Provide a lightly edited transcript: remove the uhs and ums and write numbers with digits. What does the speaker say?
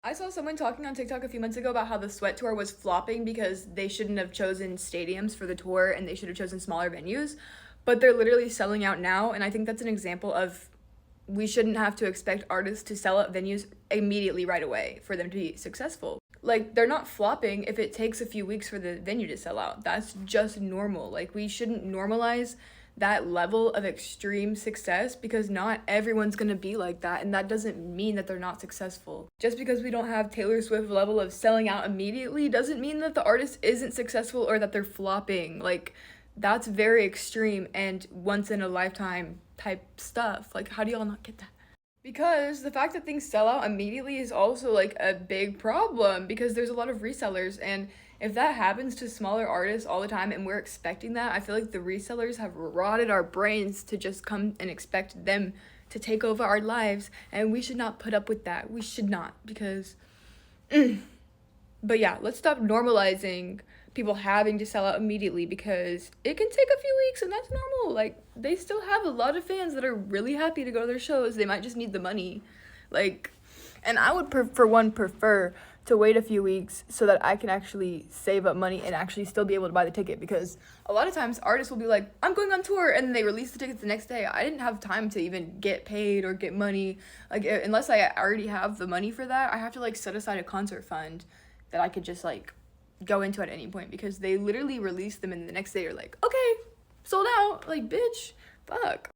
I saw someone talking on TikTok a few months ago about how the Sweat Tour was flopping because they shouldn't have chosen stadiums for the tour and they should have chosen smaller venues. But they're literally selling out now, and I think that's an example of we shouldn't have to expect artists to sell out venues immediately right away for them to be successful. Like, they're not flopping if it takes a few weeks for the venue to sell out. That's just normal. Like, we shouldn't normalize that level of extreme success because not everyone's gonna be like that, and that doesn't mean that they're not successful. Just because we don't have Taylor Swift level of selling out immediately doesn't mean that the artist isn't successful or that they're flopping. Like, that's very extreme and once in a lifetime type stuff. Like, how do y'all not get that? Because the fact that things sell out immediately is also like a big problem because there's a lot of resellers, and if that happens to smaller artists all the time and we're expecting that, I feel like the resellers have rotted our brains to just come and expect them to take over our lives, and we should not put up with that. We should not, because but yeah, let's stop normalizing people having to sell out immediately because it can take a few weeks and that's normal. Like, they still have a lot of fans that are really happy to go to their shows. They might just need the money. Like, and I would prefer to wait a few weeks so that I can actually save up money and actually still be able to buy the ticket, because a lot of times artists will be like, I'm going on tour, and then they release the tickets the next day. I didn't have time to even get paid or get money. Like, unless I already have the money for that, I have to like set aside a concert fund that I could just like go into at any point, because they literally release them and the next day you're like, okay, sold out. Like, bitch, fuck.